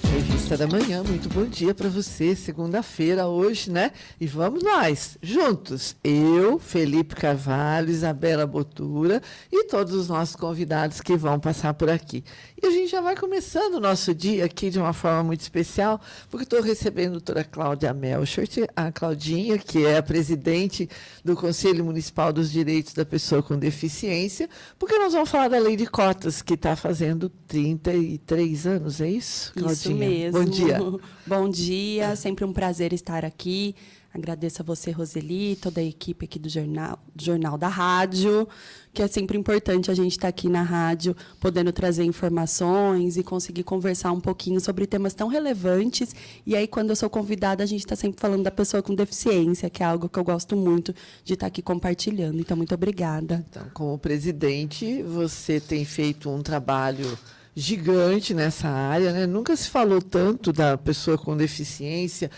Revista da Manhã, muito bom dia para você, segunda-feira hoje, né? E vamos nós, juntos, eu, Felipe Carvalho, Isabela Botura e todos os nossos convidados que vão passar por aqui. E a gente já vai começando o nosso dia aqui de uma forma muito especial, porque estou recebendo a doutora Cláudia Melchert, a Claudinha, que é a presidente do Conselho Municipal dos Direitos da Pessoa com Deficiência, porque nós vamos falar da lei de cotas, que está fazendo 33 anos, é isso, Claudinha? Isso mesmo. Bom dia. Bom dia, sempre um prazer estar aqui. Agradeço a você, Roseli, toda a equipe aqui do Jornal da Rádio, que é sempre importante a gente estar aqui na rádio, podendo trazer informações e conseguir conversar um pouquinho sobre temas tão relevantes. E aí, quando eu sou convidada, a gente está sempre falando da pessoa com deficiência, que é algo que eu gosto muito de estar aqui compartilhando. Então, muito obrigada. Então, como presidente, você tem feito um trabalho gigante nessa área, né? Nunca se falou tanto da pessoa com deficiência.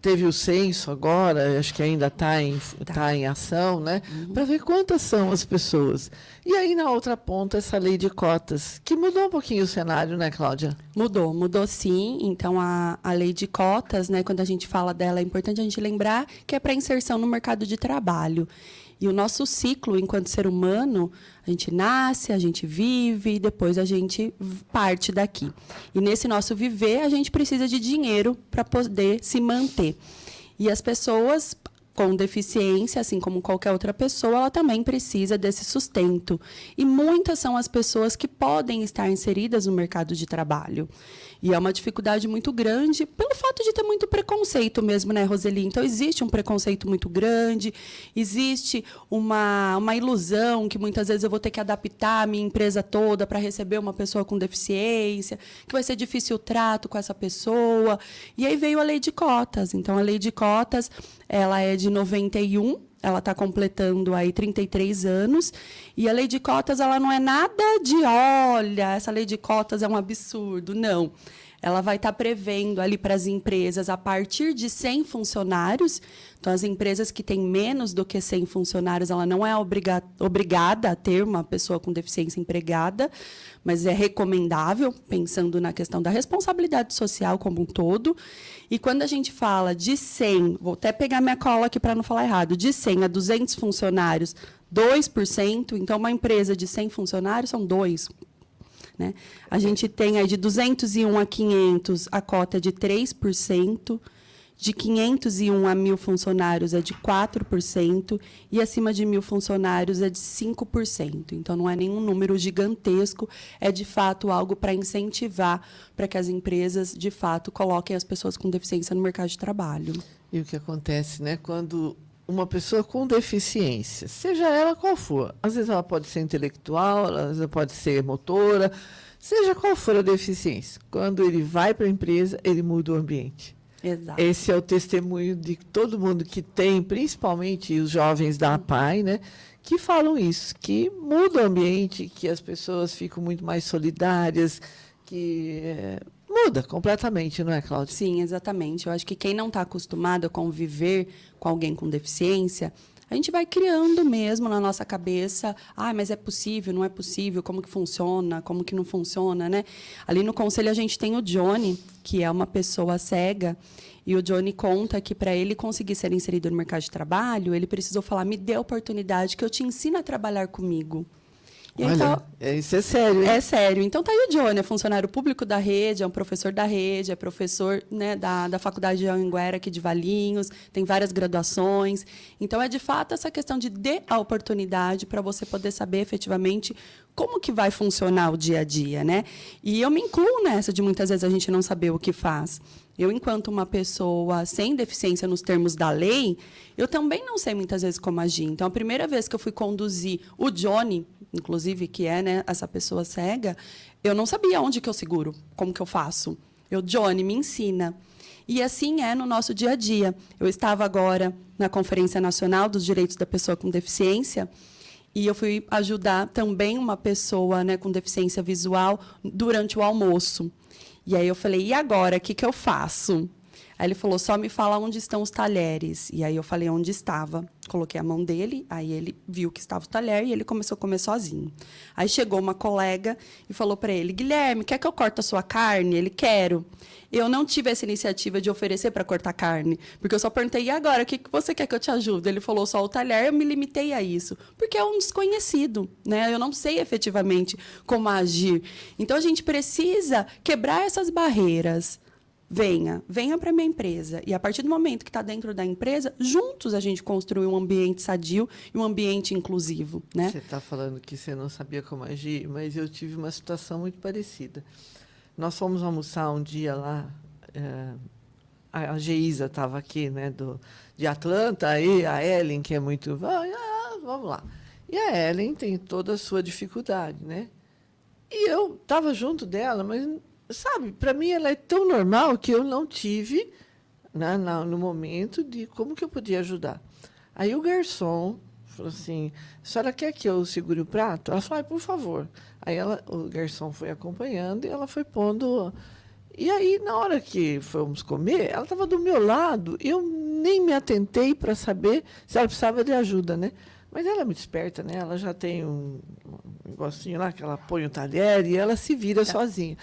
Teve o censo agora, acho que ainda está em ação, né? Para ver quantas são as pessoas. E aí, na outra ponta, essa lei de cotas, que mudou um pouquinho o cenário, né, Cláudia? Mudou sim. Então, a lei de cotas, né, quando a gente fala dela, é importante a gente lembrar que é para inserção no mercado de trabalho. E o nosso ciclo, enquanto ser humano, a gente nasce, a gente vive e depois a gente parte daqui. E nesse nosso viver, a gente precisa de dinheiro para poder se manter. E as pessoas com deficiência, assim como qualquer outra pessoa, ela também precisa desse sustento. E muitas são as pessoas que podem estar inseridas no mercado de trabalho. E é uma dificuldade muito grande pelo fato de ter muito preconceito mesmo, né, Roseli? Então, existe um preconceito muito grande, existe uma ilusão que muitas vezes eu vou ter que adaptar a minha empresa toda para receber uma pessoa com deficiência, que vai ser difícil o trato com essa pessoa. E aí veio a lei de cotas. Então, a lei de cotas, ela é de 91, ela está completando aí 33 anos, e a lei de cotas ela não é nada de, olha, essa lei de cotas é um absurdo, não. Ela vai estar prevendo ali para as empresas a partir de 100 funcionários. Então, as empresas que têm menos do que 100 funcionários, ela não é obrigada a ter uma pessoa com deficiência empregada, mas é recomendável, pensando na questão da responsabilidade social como um todo. E quando a gente fala de 100, vou até pegar minha cola aqui para não falar errado, de 100 a 200 funcionários, 2%, então uma empresa de 100 funcionários são 2%. Né? A gente tem aí de 201 a 500, a cota é de 3%, de 501 a 1.000 funcionários é de 4%, e acima de 1.000 funcionários é de 5%. Então, não é nenhum número gigantesco, é, de fato, algo para incentivar para que as empresas, de fato, coloquem as pessoas com deficiência no mercado de trabalho. E o que acontece, né, quando uma pessoa com deficiência, seja ela qual for, às vezes ela pode ser intelectual, às vezes pode ser motora, seja qual for a deficiência, quando ele vai para a empresa, ele muda o ambiente. Exato. Esse é o testemunho de todo mundo que tem, principalmente os jovens da APAE, né, que falam isso, que muda o ambiente, que as pessoas ficam muito mais solidárias, que muda completamente, não é, Cláudia? Sim, exatamente. Eu acho que quem não está acostumado a conviver com alguém com deficiência, a gente vai criando mesmo na nossa cabeça, mas é possível, não é possível, como que funciona, como que não funciona, né? Ali no conselho a gente tem o Johnny, que é uma pessoa cega, e o Johnny conta que para ele conseguir ser inserido no mercado de trabalho, ele precisou falar, me dê a oportunidade que eu te ensino a trabalhar comigo. E olha, então, isso é sério, hein? É sério. Então, está aí o Johnny, é funcionário público da rede, é um professor da rede, é professor, né, da Faculdade de Anhanguera, aqui de Valinhos, tem várias graduações. Então, é, de fato, essa questão de dar a oportunidade para você poder saber, efetivamente, como que vai funcionar o dia a dia, né? E eu me incluo nessa de, muitas vezes, a gente não saber o que faz. Eu, enquanto uma pessoa sem deficiência nos termos da lei, eu também não sei muitas vezes como agir. Então, a primeira vez que eu fui conduzir o Johnny, inclusive, que é, né, essa pessoa cega, eu não sabia onde que eu seguro, como que eu faço. Johnny, me ensina. E assim é no nosso dia a dia. Eu estava agora na Conferência Nacional dos Direitos da Pessoa com Deficiência, e eu fui ajudar também uma pessoa, né, com deficiência visual durante o almoço. E aí eu falei, e agora, o que que eu faço? Aí ele falou, só me fala onde estão os talheres. E aí eu falei onde estava. Coloquei a mão dele, aí ele viu que estava o talher e ele começou a comer sozinho. Aí chegou uma colega e falou para ele: Guilherme, quer que eu corte a sua carne? Ele: quero. Eu não tive essa iniciativa de oferecer para cortar carne, porque eu só perguntei: e agora, o que você quer que eu te ajude? Ele falou: só o talher. Eu me limitei a isso, porque é um desconhecido, né? Eu não sei efetivamente como agir. Então, a gente precisa quebrar essas barreiras. Venha para a minha empresa. E, a partir do momento que está dentro da empresa, juntos a gente construi um ambiente sadio e um ambiente inclusivo, né? Você está falando que você não sabia como agir, mas eu tive uma situação muito parecida. Nós fomos almoçar um dia lá, a Geisa estava aqui, né, de Atlanta, aí a Ellen, que é muito... vamos lá. E a Ellen tem toda a sua dificuldade, né? E eu estava junto dela, mas... Sabe, para mim ela é tão normal que eu não tive, né, no momento de como que eu podia ajudar. Aí o garçom falou assim: a senhora quer que eu segure o prato? Ela falou: por favor. Aí o garçom foi acompanhando e ela foi pondo. E aí, na hora que fomos comer, ela estava do meu lado, eu nem me atentei para saber se ela precisava de ajuda, né? Mas ela é muito esperta, né? Ela já tem um negocinho lá que ela põe o talher e ela se vira sozinha.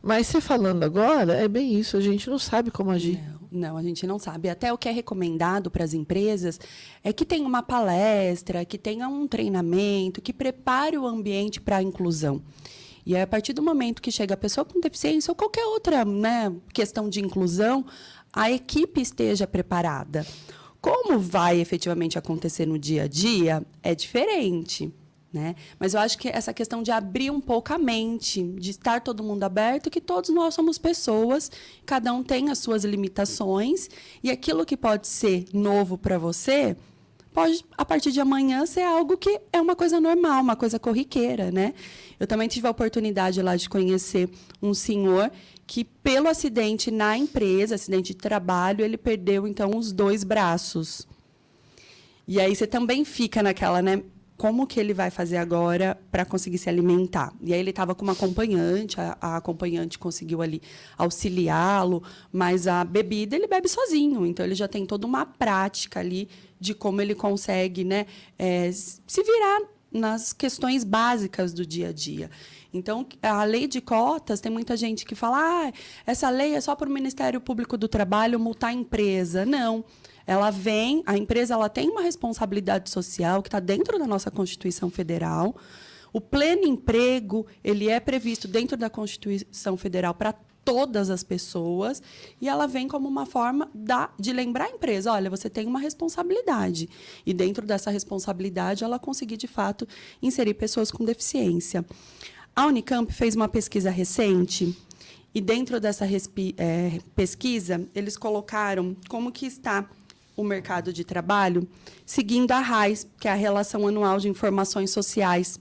Mas você falando agora, é bem isso, a gente não sabe como agir. Não, a gente não sabe. Até o que é recomendado para as empresas é que tenha uma palestra, que tenha um treinamento, que prepare o ambiente para a inclusão. E aí, a partir do momento que chega a pessoa com deficiência ou qualquer outra, né, questão de inclusão, a equipe esteja preparada. Como vai efetivamente acontecer no dia a dia é diferente. Né? Mas eu acho que essa questão de abrir um pouco a mente, de estar todo mundo aberto, que todos nós somos pessoas, cada um tem as suas limitações, e aquilo que pode ser novo para você, pode, a partir de amanhã, ser algo que é uma coisa normal, uma coisa corriqueira. Né? Eu também tive a oportunidade lá de conhecer um senhor que, pelo acidente na empresa, acidente de trabalho, ele perdeu, então, os 2 braços. E aí você também fica naquela, né? Como que ele vai fazer agora para conseguir se alimentar? E aí ele estava com uma acompanhante, a acompanhante conseguiu ali auxiliá-lo, mas a bebida ele bebe sozinho, então ele já tem toda uma prática ali de como ele consegue, né, se virar nas questões básicas do dia a dia. Então, a lei de cotas, tem muita gente que fala: essa lei é só para o Ministério Público do Trabalho multar a empresa. Não. A empresa ela tem uma responsabilidade social que está dentro da nossa Constituição Federal. O pleno emprego ele é previsto dentro da Constituição Federal para todas as pessoas, e ela vem como uma forma de lembrar a empresa: olha, você tem uma responsabilidade. E, dentro dessa responsabilidade, ela conseguir, de fato, inserir pessoas com deficiência. A Unicamp fez uma pesquisa recente, e, dentro dessa pesquisa, eles colocaram como que está o mercado de trabalho, seguindo a RAIS, que é a Relação Anual de Informações Sociais.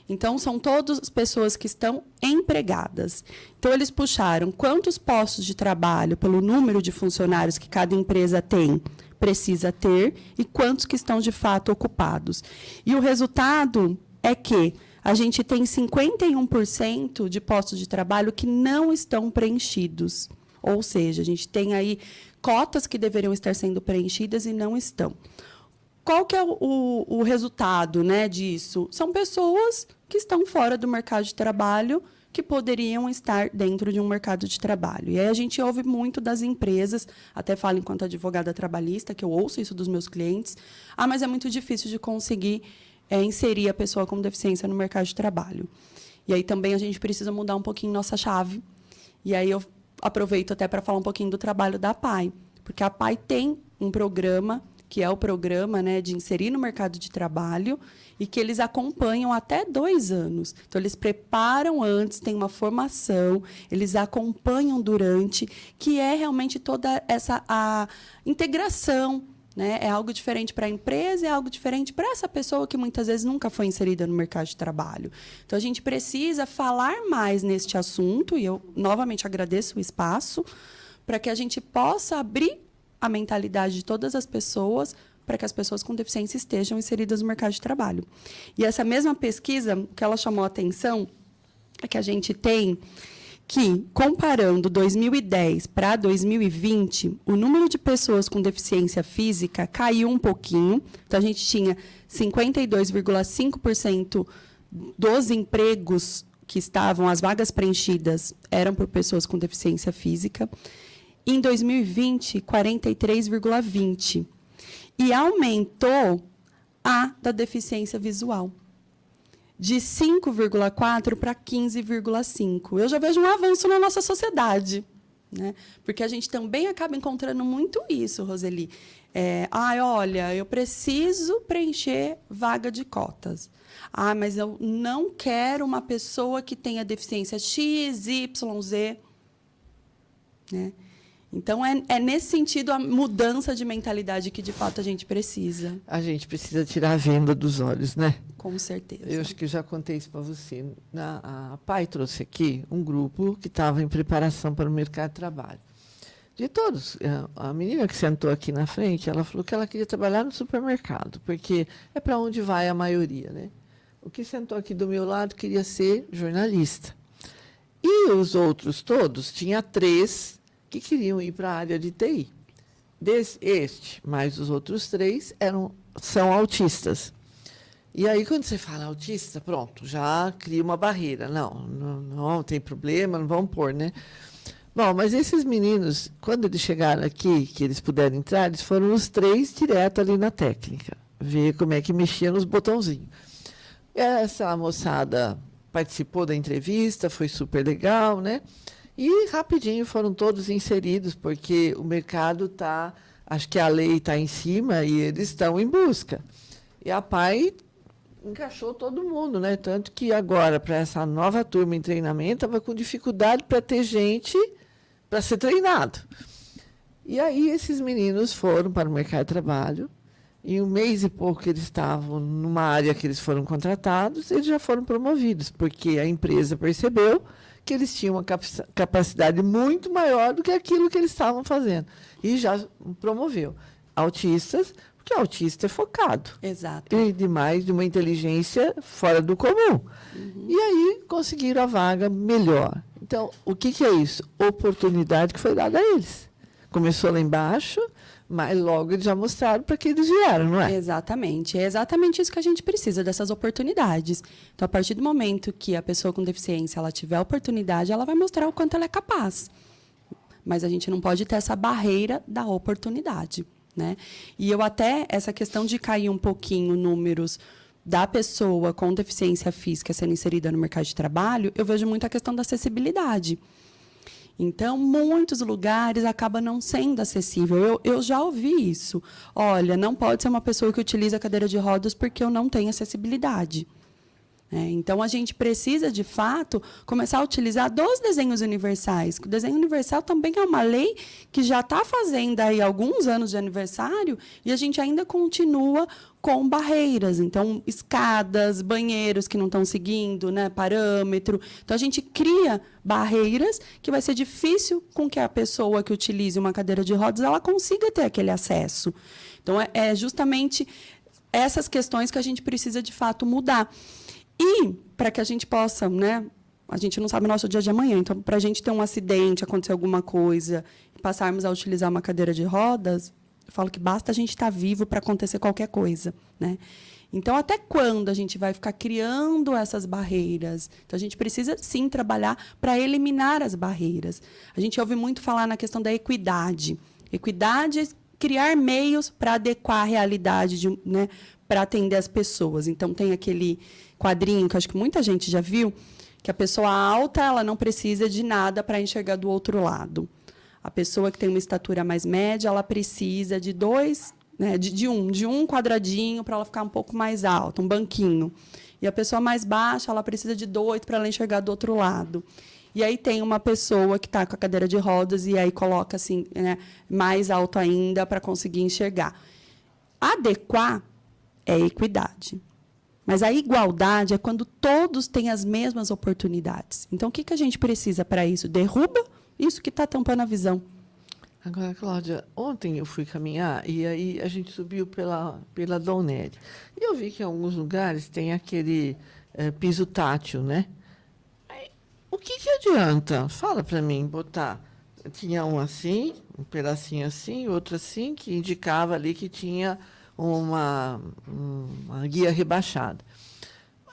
Então, são todas as pessoas que estão empregadas. Então, eles puxaram quantos postos de trabalho, pelo número de funcionários que cada empresa precisa ter, e quantos que estão, de fato, ocupados. E o resultado é que a gente tem 51% de postos de trabalho que não estão preenchidos. Ou seja, a gente tem aí cotas que deveriam estar sendo preenchidas e não estão. Qual que é o resultado, né, disso? São pessoas que estão fora do mercado de trabalho, que poderiam estar dentro de um mercado de trabalho. E aí a gente ouve muito das empresas, até falo enquanto advogada trabalhista, que eu ouço isso dos meus clientes: mas é muito difícil de conseguir inserir a pessoa com deficiência no mercado de trabalho. E aí também a gente precisa mudar um pouquinho nossa chave. E aí eu aproveito até para falar um pouquinho do trabalho da PAI, porque a PAI tem um programa, que é o programa, né, de inserir no mercado de trabalho, e que eles acompanham até 2 anos. Então, eles preparam antes, tem uma formação, eles acompanham durante, que é realmente toda a integração. Né? É algo diferente para a empresa, é algo diferente para essa pessoa que muitas vezes nunca foi inserida no mercado de trabalho. Então, a gente precisa falar mais neste assunto, e eu novamente agradeço o espaço, para que a gente possa abrir a mentalidade de todas as pessoas, para que as pessoas com deficiência estejam inseridas no mercado de trabalho. E essa mesma pesquisa, o que ela chamou a atenção é que a gente tem que, comparando 2010 para 2020, o número de pessoas com deficiência física caiu um pouquinho. Então, a gente tinha 52,5% dos empregos que estavam, as vagas preenchidas, eram por pessoas com deficiência física. Em 2020, 43,20%. E aumentou a da deficiência visual, de 5,4% para 15,5%. Eu já vejo um avanço na nossa sociedade, né? Porque a gente também acaba encontrando muito isso, Roseli. Olha, eu preciso preencher vaga de cotas. Mas eu não quero uma pessoa que tenha deficiência X, Y, Z. Né? Então, é nesse sentido a mudança de mentalidade que, de fato, a gente precisa. A gente precisa tirar a venda dos olhos, né? Com certeza. Eu acho que eu já contei isso para você. A PAI trouxe aqui um grupo que estava em preparação para o mercado de trabalho. De todos, a menina que sentou aqui na frente, ela falou que ela queria trabalhar no supermercado, porque é para onde vai a maioria, né? O que sentou aqui do meu lado queria ser jornalista. E os outros todos, tinha 3 que queriam ir para a área de TI. Mais os outros 3 são autistas. E aí, quando você fala autista, pronto, já cria uma barreira. Não tem problema, não vamos pôr, né? Bom, mas esses meninos, quando eles chegaram aqui, que eles puderam entrar, eles foram os 3 direto ali na técnica, ver como é que mexia nos botãozinhos. Essa moçada participou da entrevista, foi super legal, né? E rapidinho foram todos inseridos, porque o mercado está, acho que a lei está em cima e eles estão em busca. E a PAI encaixou todo mundo, né? Tanto que agora, para essa nova turma em treinamento, estava com dificuldade para ter gente para ser treinado. E aí esses meninos foram para o mercado de trabalho, em 1 mês e pouco que eles estavam numa área que eles foram contratados, eles já foram promovidos, porque a empresa percebeu que eles tinham uma capacidade muito maior do que aquilo que eles estavam fazendo. E já promoveu. Autistas, porque o autista é focado. Exato. E demais, de uma inteligência fora do comum. Uhum. E aí conseguiram a vaga melhor. Então, o que é isso? Oportunidade que foi dada a eles. Começou lá embaixo, mas logo eles já mostraram para que eles vieram, não é? Exatamente. É exatamente isso que a gente precisa, dessas oportunidades. Então, a partir do momento que a pessoa com deficiência ela tiver a oportunidade, ela vai mostrar o quanto ela é capaz. Mas a gente não pode ter essa barreira da oportunidade, né? E eu até, essa questão de cair um pouquinho números da pessoa com deficiência física sendo inserida no mercado de trabalho, eu vejo muito a questão da acessibilidade. Então, muitos lugares acaba não sendo acessível. Eu já ouvi isso. Olha, não pode ser uma pessoa que utiliza cadeira de rodas porque eu não tenho acessibilidade. Então, a gente precisa, de fato, começar a utilizar dos desenhos universais. O desenho universal também é uma lei que já está fazendo aí alguns anos de aniversário e a gente ainda continua com barreiras. Então, escadas, banheiros que não estão seguindo, né, parâmetro. Então, a gente cria barreiras que vai ser difícil com que a pessoa que utilize uma cadeira de rodas ela consiga ter aquele acesso. Então, é justamente essas questões que a gente precisa, de fato, mudar. E, para que a gente possa, né, a gente não sabe o nosso dia de amanhã, então, para a gente ter um acidente, acontecer alguma coisa, e passarmos a utilizar uma cadeira de rodas, eu falo que basta a gente estar vivo para acontecer qualquer coisa, né? Então, até quando a gente vai ficar criando essas barreiras? Então, a gente precisa, sim, trabalhar para eliminar as barreiras. A gente ouve muito falar na questão da equidade. Equidade é criar meios para adequar a realidade, né, para atender as pessoas. Então, tem aquele quadrinho que acho que muita gente já viu, que a pessoa alta ela não precisa de nada para enxergar do outro lado. A pessoa que tem uma estatura mais média, ela precisa de 2, né, de um quadradinho para ela ficar um pouco mais alta, um banquinho. E a pessoa mais baixa, ela precisa de 2 para ela enxergar do outro lado. E aí tem uma pessoa que está com a cadeira de rodas e aí coloca assim, né, mais alto ainda para conseguir enxergar. Adequar é equidade. Mas a igualdade é quando todos têm as mesmas oportunidades. Então, o que a gente precisa para isso? Derruba isso que está tampando a visão. Agora, Cláudia, ontem eu fui caminhar e aí a gente subiu pela Dom Nery. E eu vi que em alguns lugares tem aquele piso tátil, né? Aí, O que que adianta? Fala para mim, botar. Tinha um assim, um pedacinho assim, outro assim, que indicava ali que tinha uma guia rebaixada.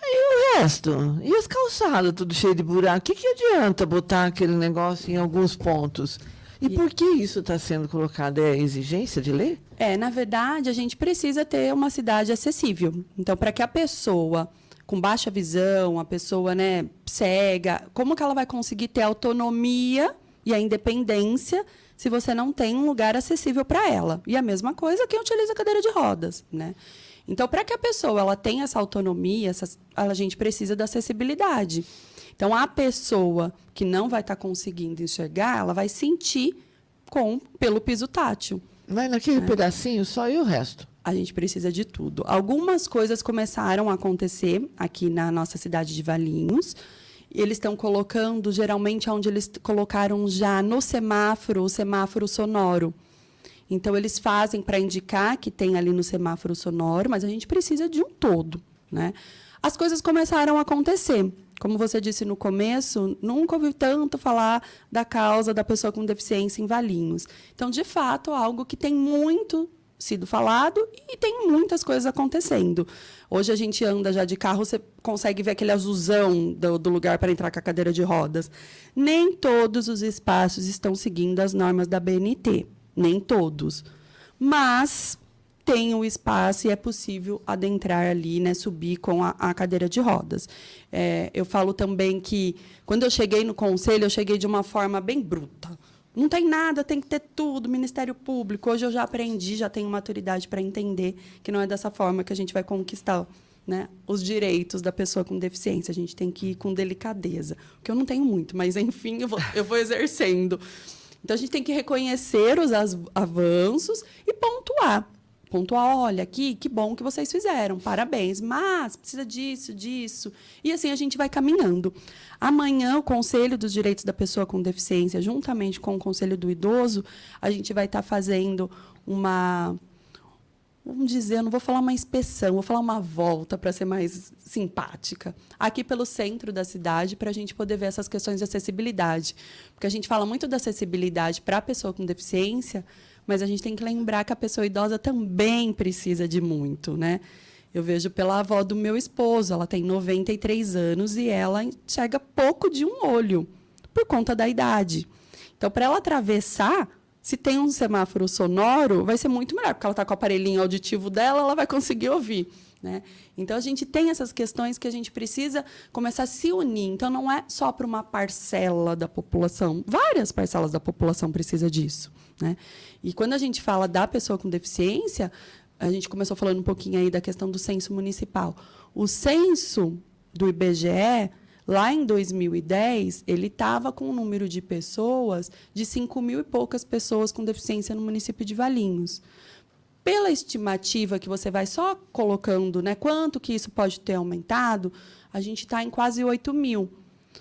E o resto? E as calçadas, tudo cheio de buraco? O que que adianta botar aquele negócio em alguns pontos? E por que isso está sendo colocado? É exigência de lei? Na verdade, a gente precisa ter uma cidade acessível. Então, para que a pessoa com baixa visão, a pessoa, né, cega, como que ela vai conseguir ter autonomia e a independência se você não tem um lugar acessível para ela? E a mesma coisa quem utiliza cadeira de rodas, né? Então, para que a pessoa ela tenha essa autonomia, a gente precisa da acessibilidade. Então, a pessoa que não vai estar conseguindo enxergar, ela vai sentir pelo piso tátil. Vai naquele pedacinho só e o resto? A gente precisa de tudo. Algumas coisas começaram a acontecer aqui na nossa cidade de Valinhos. Eles estão colocando, geralmente, onde eles colocaram já no semáforo, o semáforo sonoro. Então, eles fazem para indicar que tem ali no semáforo sonoro, mas a gente precisa de um todo, né? As coisas começaram a acontecer. Como você disse no começo, nunca ouvi tanto falar da causa da pessoa com deficiência em Valinhos. Então, de fato, é algo que tem muito sido falado e tem muitas coisas acontecendo. Hoje a gente anda já de carro, você consegue ver aquele azulzão do lugar para entrar com a cadeira de rodas. Nem todos os espaços estão seguindo as normas da BNT, nem todos. Mas tem o espaço e é possível adentrar ali, né, subir com a cadeira de rodas. Eu falo também que, quando eu cheguei no conselho, eu cheguei de uma forma bem bruta. Não tem nada, tem que ter tudo, Ministério Público. Hoje eu já aprendi, já tenho maturidade para entender que não é dessa forma que a gente vai conquistar, né, os direitos da pessoa com deficiência. A gente tem que ir com delicadeza, que eu não tenho muito, mas, enfim, eu vou exercendo. Então, a gente tem que reconhecer os avanços e pontuar. Pontuar, olha, aqui, que bom que vocês fizeram, parabéns, mas precisa disso. E assim a gente vai caminhando. Amanhã, o Conselho dos Direitos da Pessoa com Deficiência, juntamente com o Conselho do Idoso, a gente vai estar fazendo vamos dizer, eu não vou falar uma inspeção, vou falar uma volta para ser mais simpática, aqui pelo centro da cidade, para a gente poder ver essas questões de acessibilidade. Porque a gente fala muito da acessibilidade para a pessoa com deficiência, mas a gente tem que lembrar que a pessoa idosa também precisa de muito, né? Eu vejo pela avó do meu esposo, ela tem 93 anos e ela enxerga pouco de um olho, por conta da idade. Então, para ela atravessar, se tem um semáforo sonoro, vai ser muito melhor, porque ela está com o aparelhinho auditivo dela, ela vai conseguir ouvir, né? Então, a gente tem essas questões que a gente precisa começar a se unir. Então, não é só para uma parcela da população. Várias parcelas da população precisam disso, né? E quando a gente fala da pessoa com deficiência, a gente começou falando um pouquinho aí da questão do censo municipal. O censo do IBGE, lá em 2010, ele estava com um número de pessoas de 5.000 e poucas pessoas com deficiência no município de Valinhos. Pela estimativa que você vai só colocando, né, quanto que isso pode ter aumentado, a gente está em quase 8.000.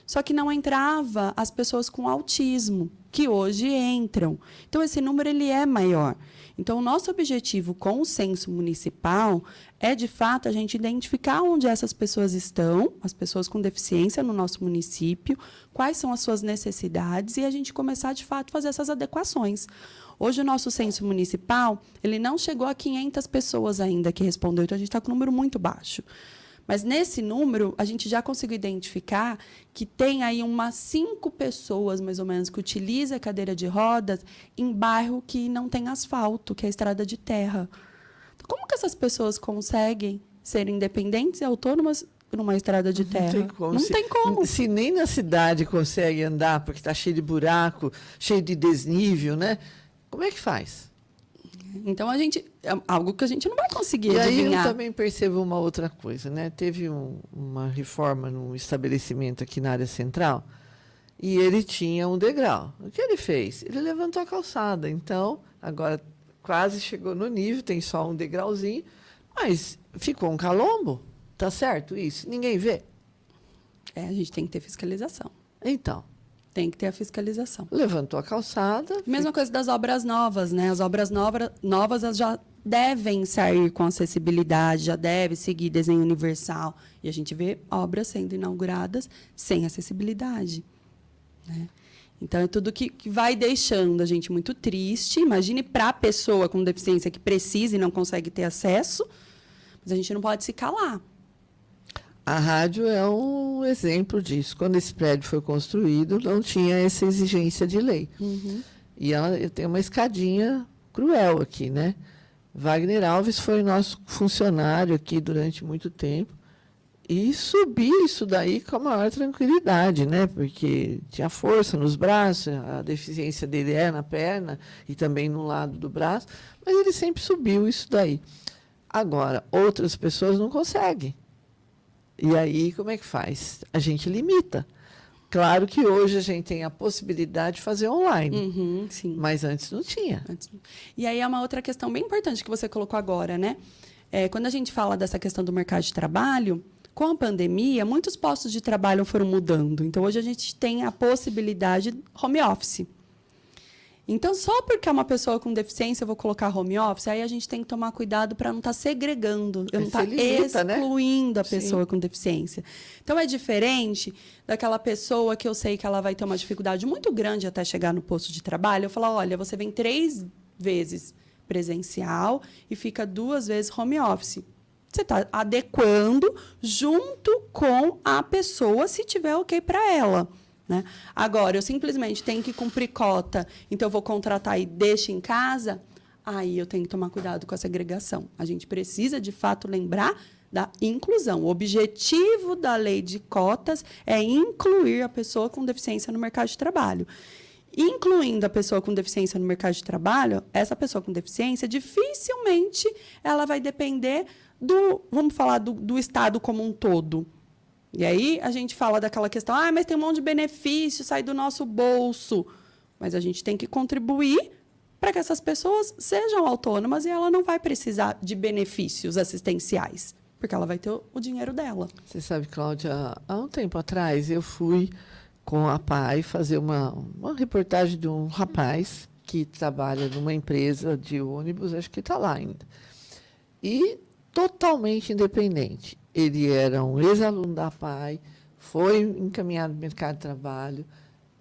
Só que não entrava as pessoas com autismo, que hoje entram. Então, esse número ele é maior. Então, o nosso objetivo com o censo municipal é, de fato, a gente identificar onde essas pessoas estão, as pessoas com deficiência no nosso município, quais são as suas necessidades e a gente começar, de fato, a fazer essas adequações. Hoje, o nosso censo municipal ele não chegou a 500 pessoas ainda que respondeu, então a gente está com um número muito baixo. Mas, nesse número, a gente já conseguiu identificar que tem aí umas 5 pessoas, mais ou menos, que utilizam a cadeira de rodas em bairro que não tem asfalto, que é a estrada de terra. Então, como que essas pessoas conseguem ser independentes e autônomas numa estrada de terra? Não tem como. Se nem na cidade consegue andar, porque está cheio de buraco, cheio de desnível, né? Como é que faz? Então, é algo que a gente não vai conseguir adivinhar. E aí eu também percebo uma outra coisa, né? Teve uma reforma num estabelecimento aqui na área central e ele tinha um degrau. O que ele fez? Ele levantou a calçada. Então, agora quase chegou no nível, tem só um degrauzinho, mas ficou um calombo. Tá certo isso? Ninguém vê? A gente tem que ter fiscalização. Então. Tem que ter a fiscalização. Levantou a calçada. Mesma coisa das obras novas, né? As obras novas elas já devem sair com acessibilidade, já deve seguir desenho universal. E a gente vê obras sendo inauguradas sem acessibilidade. né? Então, é tudo que vai deixando a gente muito triste. Imagine para a pessoa com deficiência que precisa e não consegue ter acesso, mas a gente não pode se calar. A rádio é um exemplo disso. Quando esse prédio foi construído, não tinha essa exigência de lei. Uhum. E ela tem uma escadinha cruel aqui, né? Wagner Alves foi nosso funcionário aqui durante muito tempo. E subi isso daí com a maior tranquilidade, né? Porque tinha força nos braços, a deficiência dele é na perna e também no lado do braço, mas ele sempre subiu isso daí. Agora, outras pessoas não conseguem. E aí, como é que faz? A gente limita. Claro que hoje a gente tem a possibilidade de fazer online, Uhum, sim. mas antes não tinha. E aí é uma outra questão bem importante que você colocou agora, né? Quando a gente fala dessa questão do mercado de trabalho, com a pandemia, muitos postos de trabalho foram mudando. Então, hoje a gente tem a possibilidade de home office. Então, só porque é uma pessoa com deficiência, eu vou colocar home office, aí a gente tem que tomar cuidado para não estar segregando, eu não estar excluindo, né, a pessoa com deficiência. Então, é diferente daquela pessoa que eu sei que ela vai ter uma dificuldade muito grande até chegar no posto de trabalho. Eu falo, olha, você vem 3 vezes presencial e fica 2 vezes home office. Você está adequando junto com a pessoa, se tiver ok para ela, né? Agora, eu simplesmente tenho que cumprir cota, então eu vou contratar e deixo em casa, aí eu tenho que tomar cuidado com a segregação. A gente precisa, de fato, lembrar da inclusão. O objetivo da lei de cotas é incluir a pessoa com deficiência no mercado de trabalho. Incluindo a pessoa com deficiência no mercado de trabalho, essa pessoa com deficiência, dificilmente ela vai depender vamos falar, do Estado como um todo. E aí a gente fala daquela questão, mas tem um monte de benefício, sai do nosso bolso. Mas a gente tem que contribuir para que essas pessoas sejam autônomas e ela não vai precisar de benefícios assistenciais, porque ela vai ter o dinheiro dela. Você sabe, Cláudia, há um tempo atrás eu fui com a PAI fazer uma reportagem de um rapaz que trabalha numa empresa de ônibus, acho que está lá ainda. E totalmente independente. Ele era um ex-aluno da PAI, foi encaminhado no mercado de trabalho.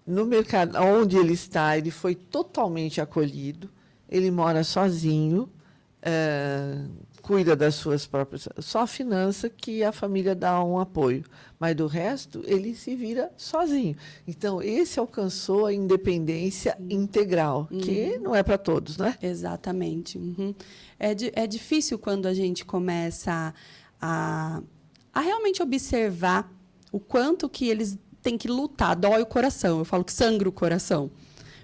No mercado onde ele está, ele foi totalmente acolhido. Ele mora sozinho, cuida das suas próprias... Só a finança que a família dá um apoio. Mas, do resto, ele se vira sozinho. Então, esse alcançou a independência integral, que não é para todos, né? Exatamente. Uhum. É difícil quando a gente começa a realmente observar o quanto que eles têm que lutar. Dói o coração. Eu falo que sangra o coração.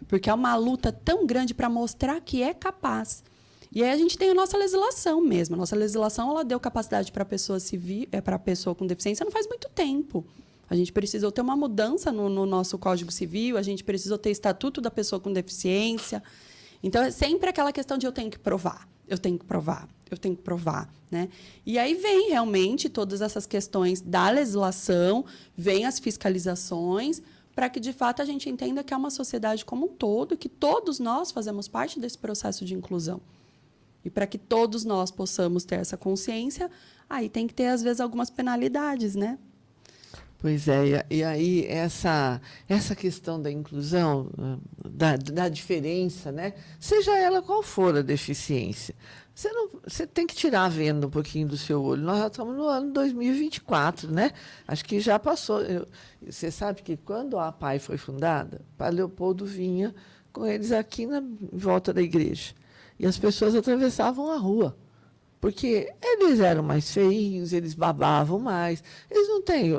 Porque é uma luta tão grande para mostrar que é capaz. E aí a gente tem a nossa legislação mesmo. A nossa legislação ela deu capacidade para a pessoa civil, para a pessoa com deficiência não faz muito tempo. A gente precisou ter uma mudança no nosso Código Civil, a gente precisou ter estatuto da pessoa com deficiência. Então, é sempre aquela questão de eu tenho que provar, eu tenho que provar, eu tenho que provar, né? E aí vem realmente todas essas questões da legislação, vem as fiscalizações, para que, de fato, a gente entenda que é uma sociedade como um todo, que todos nós fazemos parte desse processo de inclusão. E para que todos nós possamos ter essa consciência, aí tem que ter, às vezes, algumas penalidades, né? Pois é, e aí essa questão da inclusão, da diferença, né? Seja ela qual for a deficiência, você tem que tirar a venda um pouquinho do seu olho. Nós já estamos no ano 2024, né? Acho que já passou. Você sabe que quando a PAI foi fundada, Padre Leopoldo vinha com eles aqui na volta da igreja. E as pessoas atravessavam a rua. Porque eles eram mais feinhos, eles babavam mais. Eles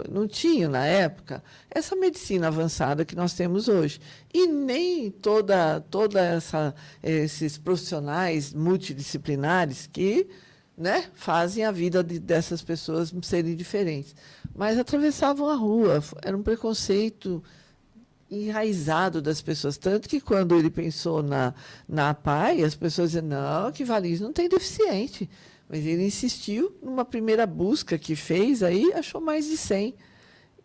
não tinham, na época, essa medicina avançada que nós temos hoje. E nem toda esses profissionais multidisciplinares que, né, fazem a vida dessas pessoas serem diferentes. Mas atravessavam a rua. Era um preconceito enraizado das pessoas. Tanto que, quando ele pensou na PAI, as pessoas diziam, não, que Valinhos não tem deficiente. Mas ele insistiu, numa primeira busca que fez, aí achou mais de 100.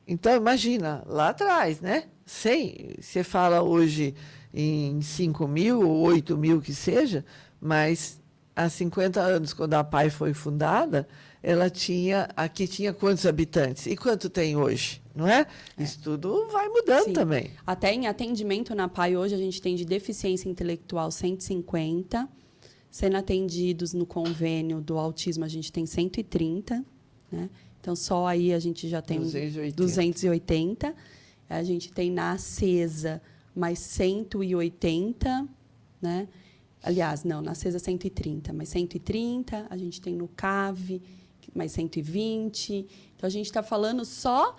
Então, imagina, lá atrás, né? 100, você fala hoje em 5 mil ou 8 mil que seja, mas há 50 anos, quando a PAI foi fundada, aqui tinha quantos habitantes e quanto tem hoje, não é? Isso tudo vai mudando Sim. também. Até em atendimento na PAI hoje a gente tem de deficiência intelectual 150, sendo atendidos no convênio do autismo a gente tem 130, né? Então só aí a gente já tem 280. A gente tem na ACESA mais 180, né? Aliás, não, na CESA 130, mais 130, a gente tem no CAV mais 120. Então, a gente está falando só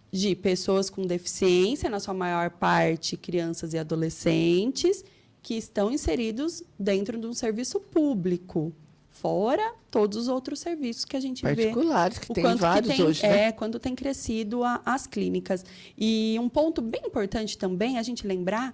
de pessoas com deficiência, na sua maior parte crianças e adolescentes, que estão inseridos dentro de um serviço público, fora todos os outros serviços que a gente particulares, vê. que tem vários hoje, né? Quando tem crescido as clínicas. E um ponto bem importante também é a gente lembrar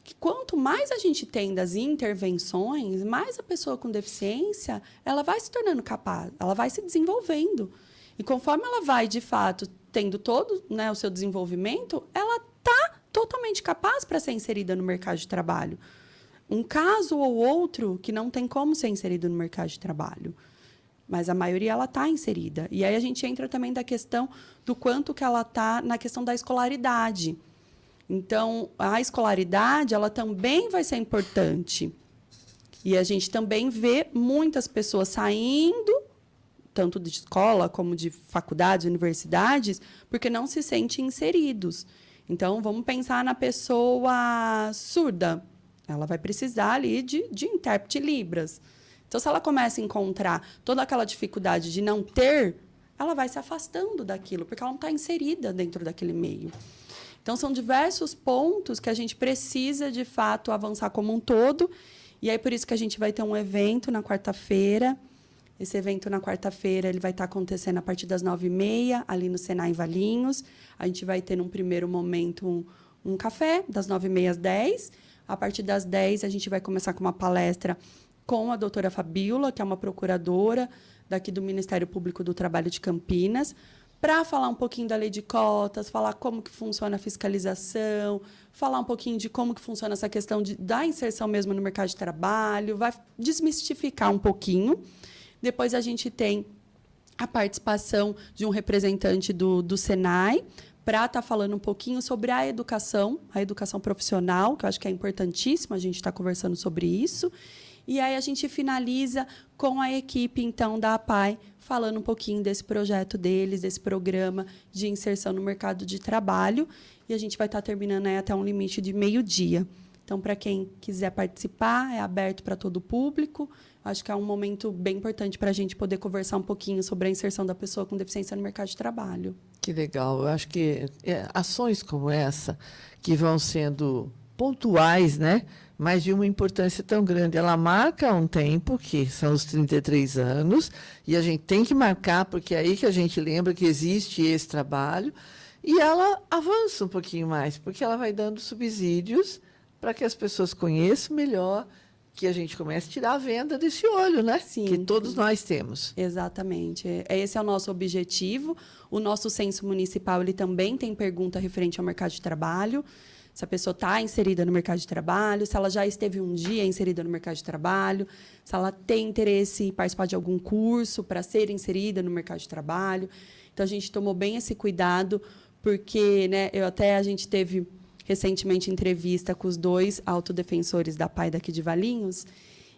que quanto mais a gente tem das intervenções, mais a pessoa com deficiência, ela vai se tornando capaz, ela vai se desenvolvendo. E conforme ela vai, de fato, tendo todo, né, o seu desenvolvimento, ela está totalmente capaz para ser inserida no mercado de trabalho. Um caso ou outro que não tem como ser inserido no mercado de trabalho. Mas a maioria ela está inserida. E aí a gente entra também da questão do quanto que ela está na questão da escolaridade. Então, a escolaridade, ela também vai ser importante. E a gente também vê muitas pessoas saindo, tanto de escola como de faculdades, universidades, porque não se sentem inseridos. Então, vamos pensar na pessoa surda. Ela vai precisar ali de intérprete Libras. Então, se ela começa a encontrar toda aquela dificuldade de não ter, ela vai se afastando daquilo, porque ela não está inserida dentro daquele meio. Então, são diversos pontos que a gente precisa, de fato, avançar como um todo. E aí, por isso que a gente vai ter um evento na quarta-feira. Esse evento, na quarta-feira, ele vai estar acontecendo a partir das 9h30, ali no Senai Valinhos. A gente vai ter, num primeiro momento, um café, das 9h30 às 10h. A partir das 10h, a gente vai começar com uma palestra com a doutora Fabíola, que é uma procuradora daqui do Ministério Público do Trabalho de Campinas, para falar um pouquinho da lei de cotas, falar como que funciona a fiscalização, falar um pouquinho de como que funciona essa questão da inserção mesmo no mercado de trabalho, vai desmistificar um pouquinho. Depois a gente tem a participação de um representante do Senai, para estar falando um pouquinho sobre a educação profissional, que eu acho que é importantíssimo, a gente está conversando sobre isso. E aí a gente finaliza com a equipe, então, da APAI, falando um pouquinho desse projeto deles, desse programa de inserção no mercado de trabalho. E a gente vai estar terminando aí até um limite de 12h. Então, para quem quiser participar, é aberto para todo o público. Acho que é um momento bem importante para a gente poder conversar um pouquinho sobre a inserção da pessoa com deficiência no mercado de trabalho. Que legal. Eu acho que ações como essa, que vão sendo pontuais, né? Mas de uma importância tão grande. Ela marca um tempo, que são os 33 anos, e a gente tem que marcar, porque é aí que a gente lembra que existe esse trabalho, e ela avança um pouquinho mais, porque ela vai dando subsídios para que as pessoas conheçam melhor, que a gente comece a tirar a venda desse olho, né? Sim, que todos nós temos. Exatamente. Esse é o nosso objetivo. O nosso censo municipal ele também tem pergunta referente ao mercado de trabalho. Se a pessoa está inserida no mercado de trabalho, se ela já esteve um dia inserida no mercado de trabalho, se ela tem interesse em participar de algum curso para ser inserida no mercado de trabalho. Então, a gente tomou bem esse cuidado, porque, né, a gente teve recentemente entrevista com os 2 autodefensores da PAI daqui de Valinhos,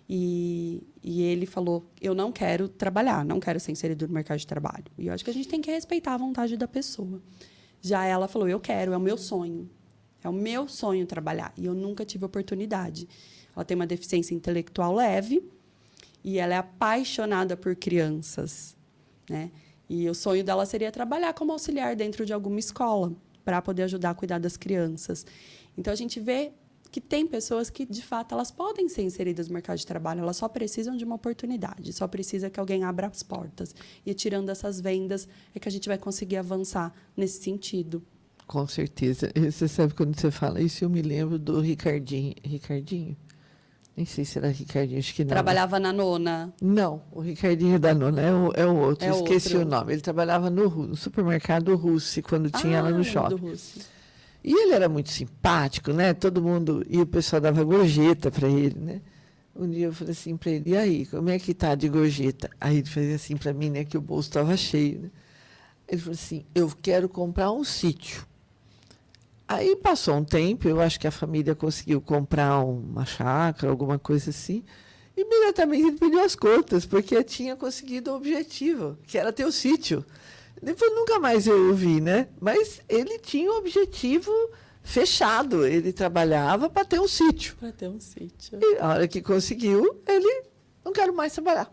e ele falou, eu não quero trabalhar, não quero ser inserido no mercado de trabalho. E eu acho que a gente tem que respeitar a vontade da pessoa. Já ela falou, eu quero, é o meu sonho. É o meu sonho trabalhar. E eu nunca tive oportunidade. Ela tem uma deficiência intelectual leve e ela é apaixonada por crianças, né? E o sonho dela seria trabalhar como auxiliar dentro de alguma escola, para poder ajudar a cuidar das crianças. Então, a gente vê que tem pessoas que, de fato, elas podem ser inseridas no mercado de trabalho, elas só precisam de uma oportunidade, só precisa que alguém abra as portas. E, tirando essas vendas, é que a gente vai conseguir avançar nesse sentido. Com certeza. Você sabe, quando você fala isso, eu me lembro do Ricardinho. Ricardinho? Nem sei se era Ricardinho, acho que não. Trabalhava na Nona? Não, o Ricardinho da Nona é o outro, esqueci o nome. Ele trabalhava no supermercado Russi, quando tinha lá no shopping. Do Russi. E ele era muito simpático, né? Todo mundo, e o pessoal dava gorjeta para ele, né? Um dia eu falei assim para ele, e aí, como é que tá de gorjeta? Aí ele fazia assim para mim, né, que o bolso estava cheio, né? Ele falou assim, eu quero comprar um sítio. Aí passou um tempo, eu acho que a família conseguiu comprar uma chácara, alguma coisa assim. Imediatamente ele pediu as contas, porque tinha conseguido o objetivo, que era ter o sítio. Depois nunca mais eu ouvi, né? Mas ele tinha o objetivo fechado. Ele trabalhava para ter um sítio. Para ter um sítio. E a hora que conseguiu, ele não quer mais trabalhar.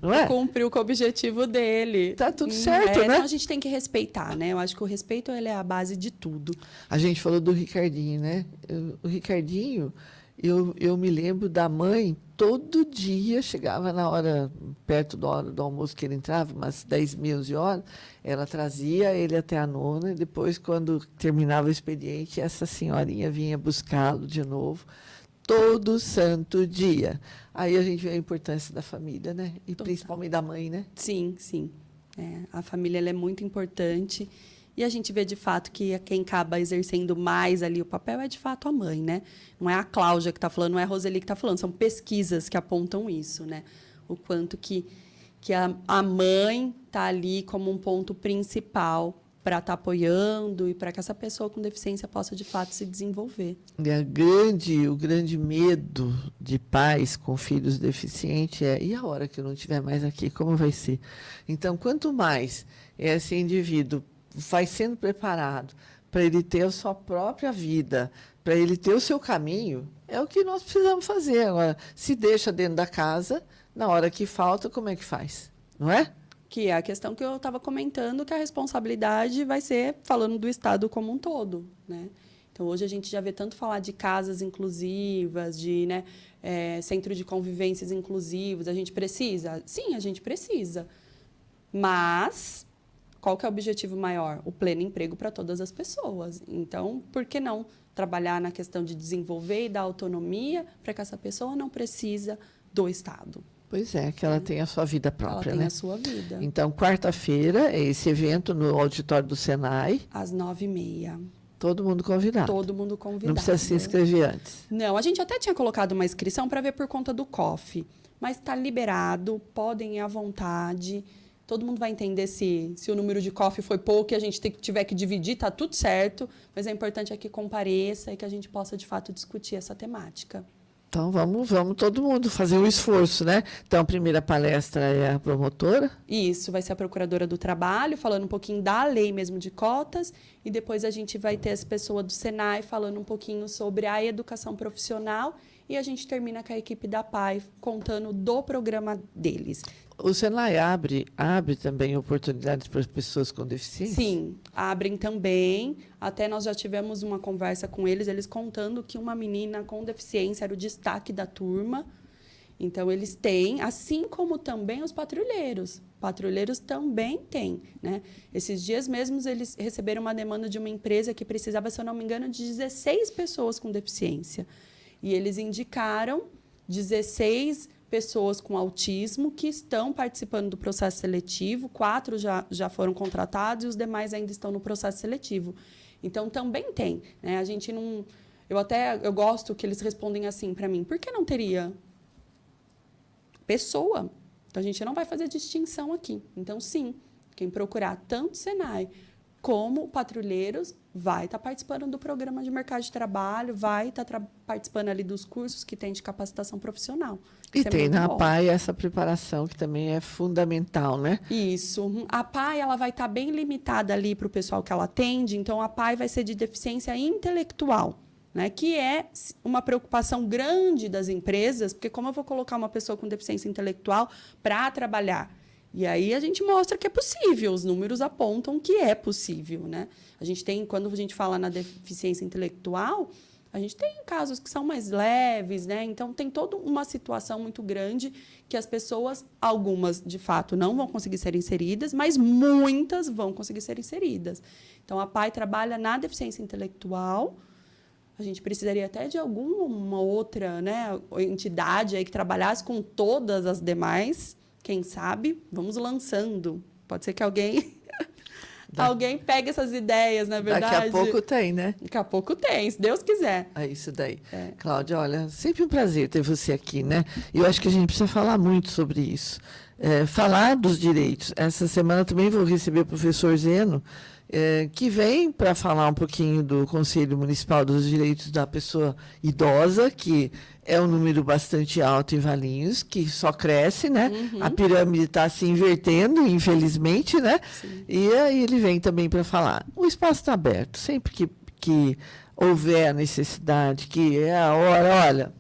Não é? Cumpriu com o objetivo dele. Tá tudo certo, né? Então a gente tem que respeitar, né? Eu acho que o respeito ele é a base de tudo. A gente falou do Ricardinho, né? O Ricardinho, eu me lembro da mãe, todo dia, chegava na hora, perto da hora do almoço que ele entrava, umas 10h, 11h, ela trazia ele até a nona, e depois, quando terminava o expediente, essa senhorinha vinha buscá-lo de novo, todo santo dia. Aí a gente vê a importância da família, né? E Total. Principalmente da mãe, né? Sim, sim. A família ela é muito importante. E a gente vê, de fato, que quem acaba exercendo mais ali o papel é, de fato, a mãe, né? Não é a Cláudia que está falando, não é a Roseli que está falando. São pesquisas que apontam isso, né? O quanto que a mãe está ali como um ponto principal para estar apoiando e para que essa pessoa com deficiência possa, de fato, se desenvolver. E o grande medo de pais com filhos deficientes é, e a hora que eu não estiver mais aqui, como vai ser? Então, quanto mais esse indivíduo vai sendo preparado para ele ter a sua própria vida, para ele ter o seu caminho, é o que nós precisamos fazer. Agora, se deixa dentro da casa, na hora que falta, como é que faz? Não é? Que é a questão que eu estava comentando, que a responsabilidade vai ser falando do Estado como um todo, né? Então, hoje a gente já vê tanto falar de casas inclusivas, de, né, centro de convivências inclusivos. A gente precisa? Sim, a gente precisa. Mas qual que é o objetivo maior? O pleno emprego para todas as pessoas. Então, por que não trabalhar na questão de desenvolver e dar autonomia para que essa pessoa não precisa do Estado? Pois é, que ela tenha a sua vida própria, ela tem né? a sua vida. Então, quarta-feira é esse evento no auditório do Senai. Às 9h30. Todo mundo convidado. Todo mundo convidado. Não precisa se inscrever antes. Não, a gente até tinha colocado uma inscrição para ver por conta do COF. Mas está liberado, podem ir à vontade. Todo mundo vai entender se o número de COF foi pouco e a gente tiver que dividir, está tudo certo. Mas é importante é que compareça e que a gente possa, de fato, discutir essa temática. Então, vamos todo mundo fazer um esforço, né? Então, a primeira palestra é a promotora. Isso, vai ser a procuradora do trabalho, falando um pouquinho da lei mesmo de cotas, e depois a gente vai ter as pessoas do Senai falando um pouquinho sobre a educação profissional, e a gente termina com a equipe da PAI contando do programa deles. O Senai abre também oportunidades para as pessoas com deficiência? Sim, abrem também. Até nós já tivemos uma conversa com eles contando que uma menina com deficiência era o destaque da turma. Então, eles têm, assim como também os patrulheiros. Patrulheiros também têm, né? Esses dias mesmos, eles receberam uma demanda de uma empresa que precisava, se eu não me engano, de 16 pessoas com deficiência. E eles indicaram 16 pessoas com autismo que estão participando do processo seletivo, 4 já foram contratados e os demais ainda estão no processo seletivo. Então, também tem, né? A gente não... Eu gosto que eles respondem assim para mim, por que não teria pessoa? Então, a gente não vai fazer distinção aqui. Então, sim, quem procurar tanto Senai como patrulheiros vai estar participando do programa de mercado de trabalho, vai estar participando ali dos cursos que tem de capacitação profissional. E tem na PAI essa preparação que também é fundamental, né? Isso. A PAI ela vai estar bem limitada ali para o pessoal que ela atende, então a PAI vai ser de deficiência intelectual, né? Que é uma preocupação grande das empresas, porque como eu vou colocar uma pessoa com deficiência intelectual para trabalhar? E aí a gente mostra que é possível, os números apontam que é possível, né? A gente tem, quando a gente fala na deficiência intelectual, a gente tem casos que são mais leves, né? Então tem toda uma situação muito grande que as pessoas, algumas de fato não vão conseguir ser inseridas, mas muitas vão conseguir ser inseridas. Então a PAI trabalha na deficiência intelectual. A gente precisaria até de alguma outra, né, entidade aí que trabalhasse com todas as demais. Quem sabe? Vamos lançando. Pode ser que alguém alguém pega essas ideias, na verdade. Daqui a pouco tem, né? Daqui a pouco tem, se Deus quiser. É isso daí. Cláudia, olha, sempre um prazer ter você aqui, né? E eu acho que a gente precisa falar muito sobre isso. Falar dos direitos. Essa semana também vou receber o professor Zeno, que vem para falar um pouquinho do Conselho Municipal dos Direitos da Pessoa Idosa, que é um número bastante alto em Valinhos, que só cresce, né? Uhum. A pirâmide está se invertendo, infelizmente, né? Sim. E aí ele vem também para falar. O espaço está aberto, sempre que houver a necessidade, que é a hora, olha,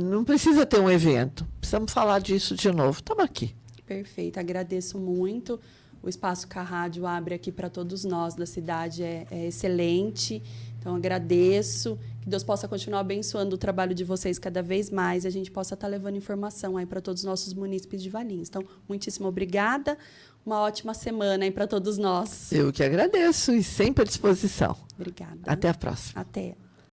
não precisa ter um evento, precisamos falar disso de novo. Estamos aqui. Perfeito, agradeço muito. O espaço que a rádio abre aqui para todos nós da cidade é excelente. Então, agradeço. Que Deus possa continuar abençoando o trabalho de vocês cada vez mais e a gente possa estar levando informação aí para todos os nossos munícipes de Valinhos. Então, muitíssimo obrigada. Uma ótima semana aí para todos nós. Eu que agradeço e sempre à disposição. Obrigada. Até a próxima. Até.